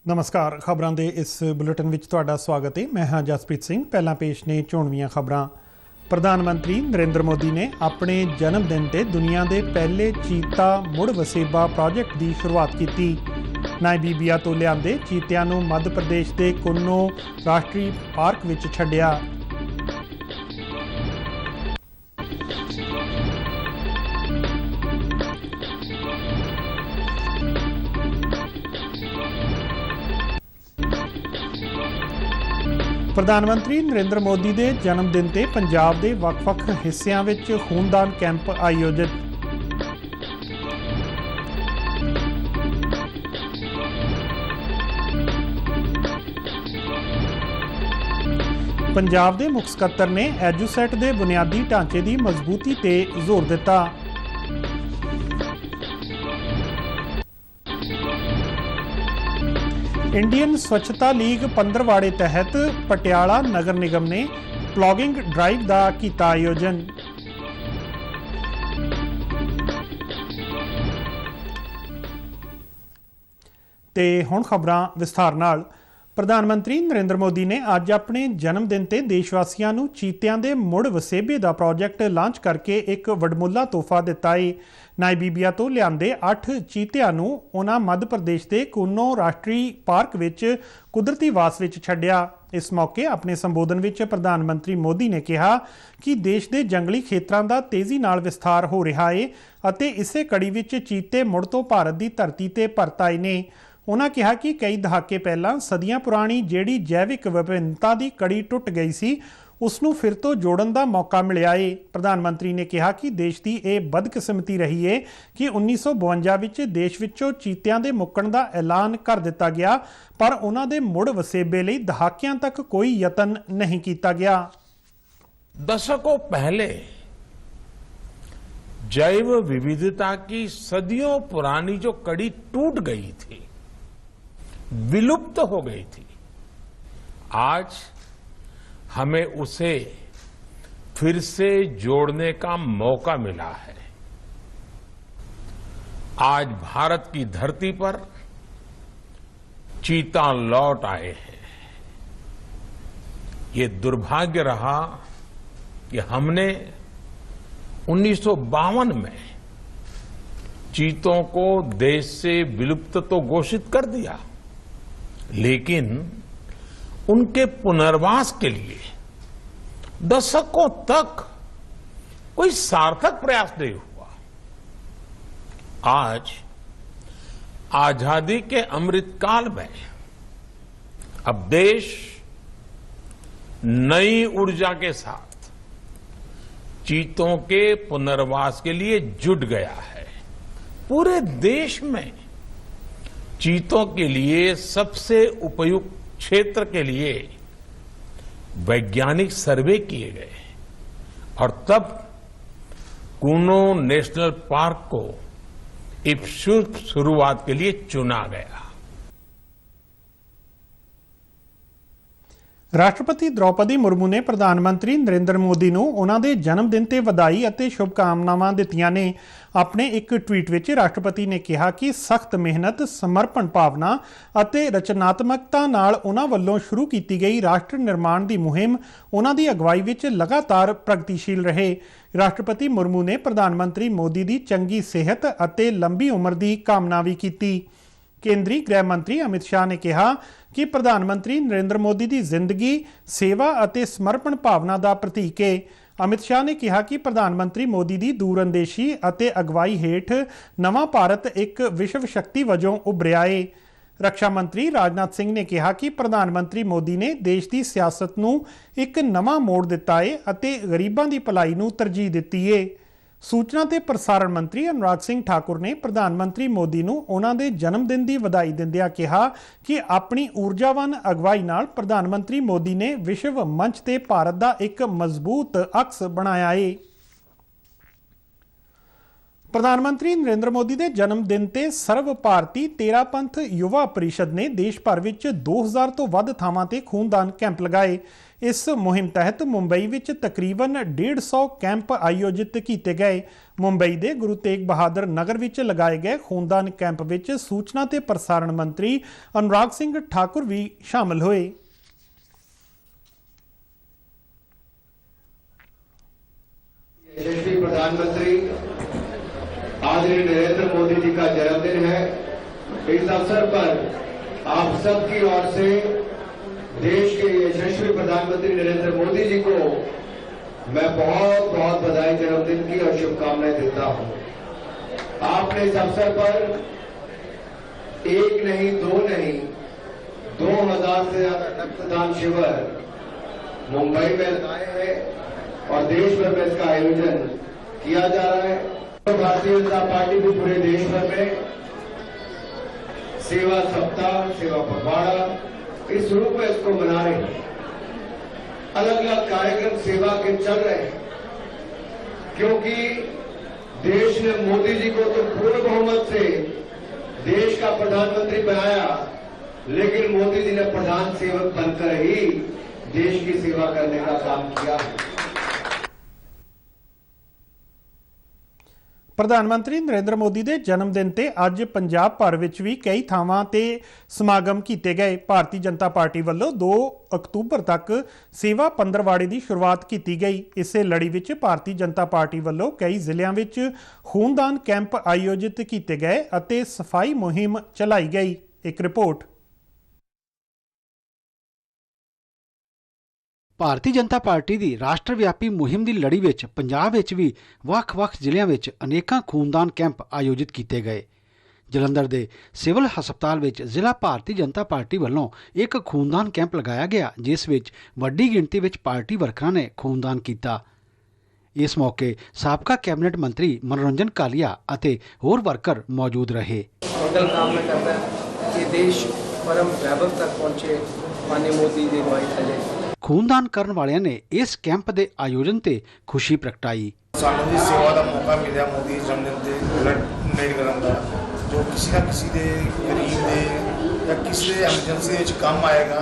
नमस्कार। खबरों के इस बुलेटिन में तुहाडा स्वागत है। मैं हाँ जसप्रीत सिंह। पहला पेश ने चोणवीं खबरां। प्रधानमंत्री नरेंद्र मोदी ने अपने जन्मदिन ते दुनिया के पहले चीता मुड़ वसेबा प्रोजेक्ट की शुरुआत की। नामीबिया तो लिआंदे चीतिਆਂ ਨੂੰ मध्य प्रदेश के कुन्नो राष्ट्रीय पार्क विच छड्डिया। प्रधानमंत्री नरेंद्र मोदी के जन्मदिन ते पंजाब के ਵੱਖ-ਵੱਖ हिस्सों में खूनदान कैंप आयोजित। पंजाब के मुख सकत्तर ने एजुसैट के बुनियादी ढांचे की मजबूती ते जोर दिता। इंडियन स्वच्छता लीग पंद्रवाड़े तहत पटियाला नगर निगम ने प्लॉगिंग ड्राइव का किया आयोजन। ते हुण खबरां विस्तार नाल। प्रधानमंत्री नरेंद्र मोदी ने अज अपने जन्मदिन ते देशवासियों नूं चीतिਆਂ ਦੇ मुड़ वसेबे का प्रोजेक्ट लांच करके एक वडमुला तोहफा दिता है। नामीबिया तो लिआंदे 8 चीतिਆਂ ਨੂੰ उन्हां मध्य प्रदेश के कुन्नो राष्ट्रीय पार्क विच कुदरती वास विच छड्डिया। इस मौके अपने संबोधन विच प्रधानमंत्री मोदी ने कहा कि देश के जंगली खेत्रां दा तेज़ी नाल विस्तार हो रहा है अते इसे कड़ी विच चीते मुड़ तो भारत की धरती ते परत आए ने। उन्होंने कहा कि कई दहाके पहला सदियां पुरानी जिहड़ी जैविक विभिन्नता की कड़ी टुट गई सी उसनूं फिर तो जोड़न का मौका मिलिया है। प्रधानमंत्री ने कहा कि देश की यह बदकिस्मती रही है कि 1952 विच देश विचों चीतिਆਂ ਦੇ मुक्कण का ऐलान कर दिता गया पर उन्हां दे मुड़ वसेबे लई दहाकियां तक कोई यतन नहीं किया गया। दशकों पहले जैव विविधता की सदियों पुरानी जो कड़ी टूट गई थी, विलुप्त हो गई थी, आज हमें उसे फिर से जोड़ने का मौका मिला है। आज भारत की धरती पर चीता लौट आए हैं। ये दुर्भाग्य रहा कि हमने 1952 में चीतों को देश से विलुप्त तो घोषित कर दिया, लेकिन उनके पुनर्वास के लिए दशकों तक कोई सार्थक प्रयास नहीं हुआ। आज आजादी के अमृतकाल में अब देश नई ऊर्जा के साथ चीतों के पुनर्वास के लिए जुट गया है। पूरे देश में चीतों के लिए सबसे उपयुक्त क्षेत्र के लिए वैज्ञानिक सर्वे किए गए और तब कुन्नो नेशनल पार्क को इस शुरुआत के लिए चुना गया। राष्ट्रपति द्रौपदी मुर्मू ने प्रधानमंत्री नरेंद्र मोदी ਨੂੰ ਉਹਨਾਂ ਦੇ जन्म दिन ਤੇ ਵਧਾਈ ਅਤੇ शुभकामनावां ਦਿੱਤੀਆਂ ਨੇ। अपने एक ट्वीट ਵਿੱਚ राष्ट्रपति ने कहा कि सख्त मेहनत, समर्पण भावना ਅਤੇ रचनात्मकता ਨਾਲ ਉਹਨਾਂ ਵੱਲੋਂ शुरू की गई राष्ट्र निर्माण की मुहिम ਉਹਨਾਂ ਦੀ अगवाई ਵਿੱਚ लगातार प्रगतिशील रहे। राष्ट्रपति मुर्मू ने प्रधानमंत्री मोदी की चंगी सेहत ਅਤੇ लंबी उम्र की कामना भी की। केंद्रीय गृह मंत्री अमित शाह ने कहा कि प्रधानमंत्री नरेंद्र मोदी की जिंदगी सेवा और समर्पण भावना का प्रतीक है। अमित शाह ने कहा कि प्रधानमंत्री मोदी की दूरअंदेशी और अगवाई हेठ नवा भारत एक विश्व शक्ति वजों उभरिया है। रक्षा मंत्री राजनाथ सिंह ने कहा कि प्रधानमंत्री मोदी ने देश की सियासत नूं एक नवा मोड़ दिता है और गरीबों की भलाई नूं तरजीह दी है। सूचना ते प्रसारण मंत्री अनुराग सिंह ठाकुर ने प्रधानमंत्री मोदी ਨੂੰ ਉਹਨਾਂ ਦੇ जन्म दिन की ਵਧਾਈ ਦਿੰਦਿਆਂ कहा कि अपनी ऊर्जावान अगवाई नाल प्रधानमंत्री मोदी ने विश्व मंच ते भारत का एक मजबूत अक्स बनाया है। प्रधानमंत्री नरेंद्र मोदी के जन्मदिन ते सर्व भारती तेरा पंथ युवा परिषद ने देश भर में 2000 तो वध थावां ते खूनदान कैंप लगाए। इस मुहिम तहत मुंबई विच तकरीबन 150 कैंप आयोजित किए गए। मुंबई के गुरु तेग बहादुर नगर विच लगाए गए खूनदान कैंप विच सूचना ते प्रसारण मंत्री अनुराग सिंह ठाकुर भी शामिल हुए। यशस्वी प्रधानमंत्री आदरणीय नरेंद्र मोदी जी का जन्मदिन है। इस अवसर पर आप सबकी ओर से देश के यशस्वी प्रधानमंत्री नरेंद्र मोदी जी को मैं बहुत बहुत बधाई जन्मदिन की और शुभकामनाएं देता हूं। आपने इस अवसर पर एक नहीं, दो नहीं, 2000 से ज्यादा रक्तदान शिविर मुंबई में लगाए हैं और देश भर में इसका आयोजन किया जा रहा है। भारतीय जनता पार्टी भी पूरे देश भर में सेवा सप्ताह, सेवा पखवाड़ा इस रूप में इसको मना रहे हैं। अलग अलग कार्यक्रम सेवा के चल रहे हैं, क्योंकि देश ने मोदी जी को तो पूर्ण बहुमत से देश का प्रधानमंत्री बनाया, लेकिन मोदी जी ने प्रधान सेवक बनकर ही देश की सेवा करने का काम किया है। प्रधानमंत्री नरेंद्र मोदी के जन्मदिन ते अज पंजाब भर विच भी कई थावां ते समागम किए गए। भारतीय जनता पार्टी वालों 2 अक्तूबर तक सेवा पंद्रवाड़े की शुरुआत की गई। इसे लड़ी विच भारतीय जनता पार्टी वालों कई जिलों विच खूनदान कैंप आयोजित किए गए अते सफाई मुहिम चलाई गई। एक रिपोर्ट। भारतीय जनता पार्टी की राष्ट्रव्यापी मुहिम की लड़ी विच पंजाब विच भी ਵੱਖ-ਵੱਖ ਜ਼ਿਲ੍ਹਿਆਂ ਵਿੱਚ अनेकां खूनदान कैंप आयोजित किए गए। जलंधर के सिविल हस्पताल विच जिला भारतीय जनता पार्टी वालों एक खूनदान कैंप लगाया गया, जिस विच वड्डी गिणती विच पार्टी वर्करां ने खूनदान किया। इस मौके साबका कैबिनेट मंत्री मनोरंजन कालिया अते होर वर्कर मौजूद रहे। मंगल कामना करता है कि देश परम वैभव तक पहुंचे, माननीय मोदी की अगुवाई थले। खूनदान करने वालियां ने इस कैंप के आयोजन से खुशी प्रगटाई। सानू भी सेवा का मौका मिला मोदी जन्मदिन से ब्लड डोनेट करने का, जो किसी ना किसी के गरीब के या किसी के एमरजेंसी में काम आएगा।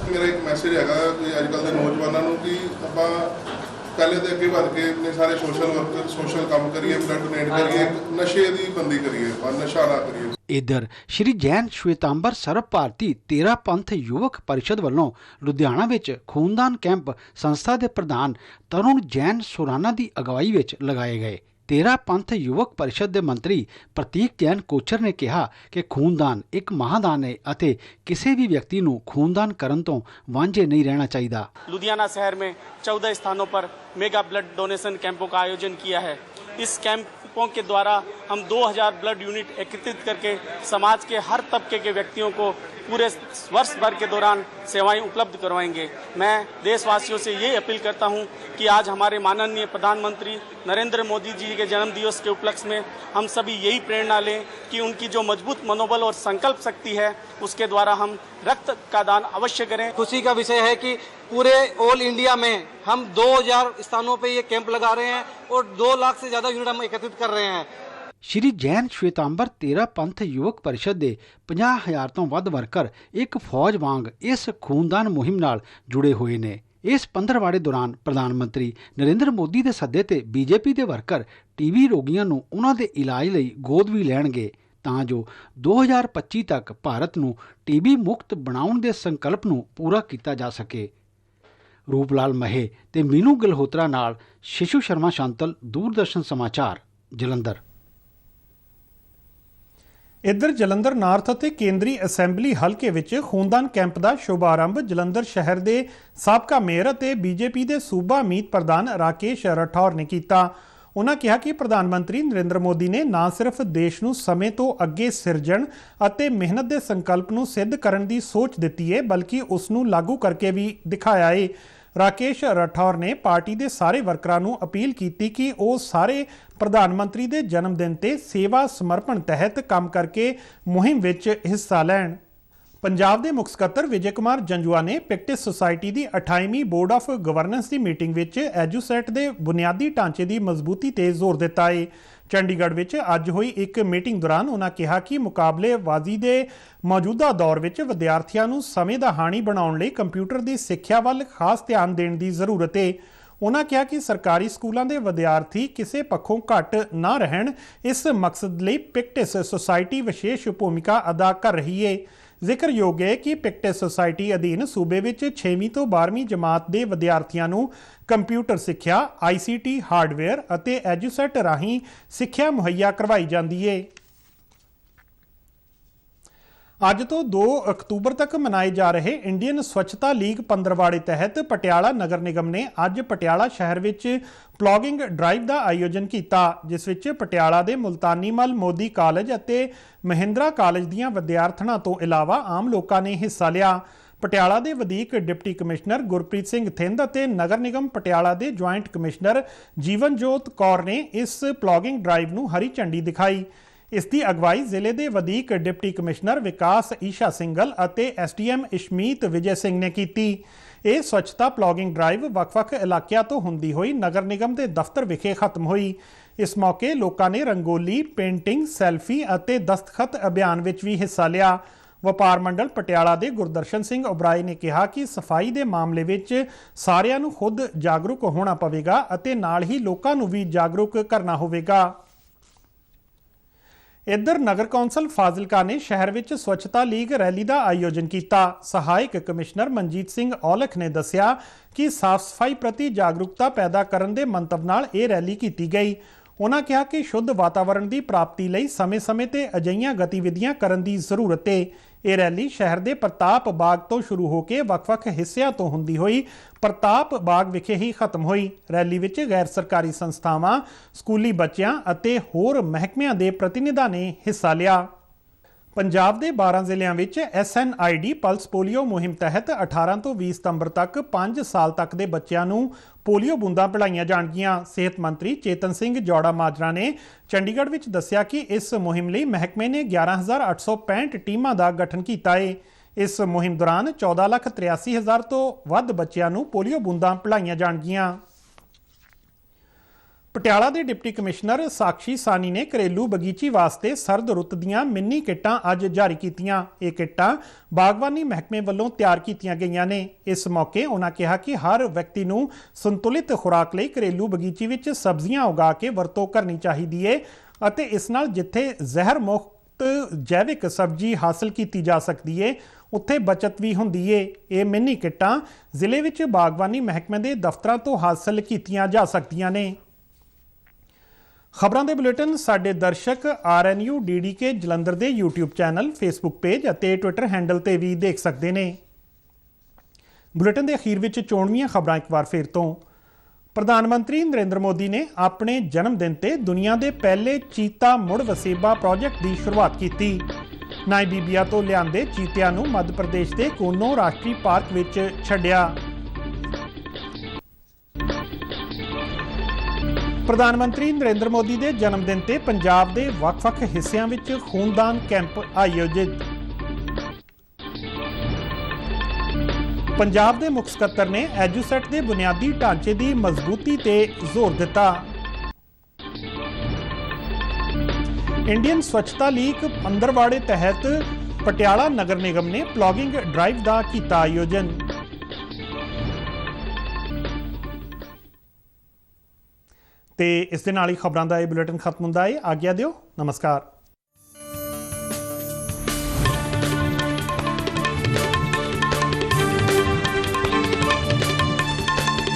मेरा एक मैसेज है कि अजकल के नौजवानों को कि आप पहले तो अगे बढ़ के अपने सारे सोशल काम करिए, ब्लड डोनेट करिए, नशे की बंदी करिए और नशा ना करिए। इधर श्री जैन श्वेतांबर सर्व भारती तेरा पंथ युवक परिषद वालों लुधियाना विच खूनदान कैंप संस्था के प्रधान तरुण जैन सुराना की अगवाई विच लगाए गए। तेरा पंथ युवक परिषद के मंत्री प्रतीक जैन कोचर ने कहा कि खूनदान एक महादान है अते किसी भी व्यक्ति को खूनदान करने तो वांझे नहीं रहना चाहिए। लुधियाना शहर में 14 स्थानों पर मेगा ब्लड डोनेशन कैंपों का आयोजन किया है। इस कैंपों के द्वारा हम 2000 ब्लड यूनिट एकत्रित करके समाज के हर तबके के व्यक्तियों को पूरे वर्ष भर के दौरान सेवाएं उपलब्ध करवाएंगे। मैं देशवासियों से ये अपील करता हूं कि आज हमारे माननीय प्रधानमंत्री नरेंद्र मोदी जी के जन्म दिवस के उपलक्ष्य में हम सभी यही प्रेरणा लें कि उनकी जो मजबूत मनोबल और संकल्प शक्ति है, उसके द्वारा हम रक्त का दान अवश्य करें। खुशी का विषय है कि पूरे ऑल इंडिया में हम 2000 स्थानों पे ये कैंप लगा रहे हैं और 2 लाख से ज्यादा यूनिट हम एकत्रित कर रहे हैं। श्री जैन श्वेतांबर तेरा पंथ युवक परिषद के 50,000 तो वध वर्कर एक फौज वांग इस खूनदान मुहिम नाल जुड़े हुए ने। इस पंद्रवाड़े दौरान प्रधानमंत्री नरेंद्र मोदी के सद्दे ते बीजेपी के वर्कर टीबी रोगियों नूं उन्हां दे इलाज लई गोद भी लैणगे तां जो 2025 तक भारत नूं टीबी मुक्त बनाउण दे संकल्प नूं पूरा किया जा सके। रूपलाल महे ते मीनू गल्होत्रा नाल शिशु शर्मा शांतल, दूरदर्शन समाचार, जलंधर। इधर जलंधर नार्थ ਅਤੇ ਕੇਂਦਰੀ ਅਸੈਂਬਲੀ ਹਲਕੇ ਵਿੱਚ ਖੂਨਦਾਨ ਕੈਂਪ ਦਾ ਸ਼ੁਭਾਰੰਭ ਜਲੰਧਰ ਸ਼ਹਿਰ ਦੇ ਸਾਬਕਾ ਮੇਅਰ ਅਤੇ ਬੀਜੇਪੀ ਦੇ ਸੂਬਾ ਮੀਤ ਪ੍ਰਧਾਨ ਰਾਕੇਸ਼ ਰਾਠੌਰ ਨੇ ਕੀਤਾ। ਉਹਨਾਂ ਕਿਹਾ ਕਿ ਪ੍ਰਧਾਨ ਮੰਤਰੀ ਨਰਿੰਦਰ ਮੋਦੀ ਨੇ ਨਾ ਸਿਰਫ ਦੇਸ਼ ਨੂੰ ਸਮੇਂ ਤੋਂ ਅੱਗੇ ਸਿਰਜਣ ਅਤੇ ਮਿਹਨਤ ਦੇ ਸੰਕਲਪ ਨੂੰ ਸਿੱਧ ਕਰਨ ਦੀ ਸੋਚ ਦਿੱਤੀ ਹੈ, ਬਲਕਿ ਉਸ ਨੂੰ ਲਾਗੂ ਕਰਕੇ ਵੀ ਦਿਖਾਇਆ ਹੈ। राकेश राठौर ने पार्टी के सारे वर्करां नूं अपील की कि वो सारे प्रधानमंत्री के जन्मदिन ते सेवा समर्पण तहत काम करके मुहिम विच हिस्सा लैण। पंजाब के मुख सकत्तर विजय कुमार जंजुआ ने पिक्टिस सोसायटी की 28वीं बोर्ड ऑफ गवर्नेंस की मीटिंग विच एजुसैट के बुनियादी ढांचे की मजबूती ते जोर दिता है। चंडीगढ़ विच अज हुई एक मीटिंग दौरान उन्होंने कहा कि मुकाबलेबाजी के मौजूदा दौर विच विद्यार्थियों नूं समय दा हाणी बनाउण लई कंप्यूटर की सिक्ख्या वल खास ध्यान देण दी जरूरत है। उन्होंने कहा कि सरकारी स्कूलों के विद्यार्थी किसी पक्षों घट ना रहन, इस मकसद लई पिक्टिस सोसायटी विशेष भूमिका अदा कर रही है। जिक्रयोग है कि पिक्टिस सोसायटी अधीन सूबे विच 6वीं तो 12वीं जमात के विद्यार्थियों नूं कंप्यूटर सिक्ख्या, ICT हार्डवेयर अते एजुसैट राहीं सिक्ख्या मुहैया करवाई जाती है। अज तो 2 अक्तूबर तक मनाए जा रहे इंडियन स्वच्छता लीग पंद्रवाड़े तहत पटियाला नगर निगम ने अज पटियाला शहर विच प्लॉगिंग ड्राइव का आयोजन किया, जिस विच पटियाला के मुल्तानी मल मोदी कॉलेज अते महिंद्रा कॉलेज दीआं विद्यार्थणां तो इलावा आम लोगों ने हिस्सा लिया। पटियाला के वधीक डिप्टी कमिश्नर गुरप्रीत सिंह थिंद अते नगर निगम पटियाला के ज्वाइंट कमिश्नर जीवनजोत कौर ने इस प्लॉगिंग ड्राइव नूं हरी झंडी दिखाई। इसकी अगवाई जिले के वधीक डिप्टी कमिश्नर विकास ईशा सिंगल अते SDM इशमीत विजय सिंह ने की। यह स्वच्छता प्लॉगिंग ड्राइव वख-वख इलाकों तो हुंदी हुई नगर निगम के दफ्तर विखे खत्म हुई। इस मौके लोगों ने रंगोली, पेंटिंग, सैल्फी अते दस्तखत अभियान विच भी हिस्सा लिया। वपार मंडल पटियाला के गुरदर्शन सिंह उबराए ने कहा कि सफाई के मामले विच सारिआं नूं खुद जागरूक होना पवेगा अते नाल ही लोकां नूं भी जागरूक करना होवेगा। इधर नगर कौंसल फाजिलका ने शहर विच स्वच्छता लीग रैली का आयोजन किया। सहायक कमिश्नर मनजीत सिंह औलख ने दस्सिया कि साफ सफाई प्रति जागरूकता पैदा करने के मंतव नाल यह रैली की गई। उन्होंने कहा कि शुद्ध वातावरण की प्राप्ति लई समय समय ते अजिहियां गतिविधियां करन दी जरूरत है। यह रैली शहर के प्रताप बाग तो शुरू होकर वख-वख हिस्सिਆਂ तो हुंदी हुई प्रताप बाग विखे ही खत्म हुई। रैली विच गैर सरकारी संस्थावां, स्कूली बच्चियां अते होर महकमिਆਂ ਦੇ प्रतिनिधियों ने हिस्सा लिया। पंजाब के 12 ਜ਼ਿਲ੍ਹਿਆਂ विच SNID पल्स पोलियो मुहिम तहत 18 तो 20 सितंबर तक 5 साल तक के बच्चों नूं पोलियो बूंदां पिलाईਆਂ जाणगीਆਂ। सेहत मंत्री चेतन सिंह जौड़ा माजरा ने चंडीगढ़ विच दस्सिया कि इस मुहिम लई महकमे ने 11,865 टीमां का गठन किया है। इस मुहिम दौरान 14,83,000 तो वध बच्चों नूं पोलियो बूंदां पिलाईਆਂ जाणगीਆਂ। पटियाला के डिप्टी कमिश्नर साक्षी सानी ने घरेलू बगीची वास्ते सरद रुत दीआं मिनी किटां अज जारी कीतियां। ये किटां बागवानी महकमे वालों तैयार कीतियां गईयां ने। इस मौके उन्होंने कहा कि हर व्यक्ति नूं संतुलित खुराक लई घरेलू बगीची विच सब्जियां उगा के वरतों करनी चाहिदी है अते इस नाल जिथे जहर मुक्त जैविक सब्जी हासिल की जा सकती है उत्थे बचत भी हुंदी है। ये मिनी किटां जिले विच बागवानी महकमे के दफ्तरां तो हासिल कीतियां जा सकदियां ने। खबरों के बुलेटिन साडे दर्शक RNU DD के जलंधर के YouTube चैनल, फेसबुक पेज और ट्विटर हैंडल ते भी देख सकते हैं। बुलेटिन के अखीर में चोणवीं खबरां एक बार फिर तो। प्रधानमंत्री नरेंद्र मोदी ने अपने जन्मदिन ते दुनिया के पहले चीता मुड़ वसेबा प्रोजेक्ट की शुरुआत की। नाईबीबिया तो लिआंदे चीतिਆਂ नूं मध्य प्रदेश के कोनो राष्ट्रीय पार्क विच छड्डिया। प्रधानमंत्री नरेंद्र मोदी के जन्मदिन ते पंजाब के वख-वख हिस्सिਆਂ विच खूनदान कैंप आयोजित। पंजाब के मुख सकत्तर ने एजुसैट के बुनियादी ढांचे की मजबूती ते जोर दिता। इंडियन स्वच्छता लीग पंद्रवाड़े तहत पटियाला नगर निगम ने प्लॉगिंग ड्राइव का किया आयोजन। ते इस दे नाल ही खबरां दा यह बुलेटिन खत्म हुंदा है। आग्या दिओ, नमस्कार।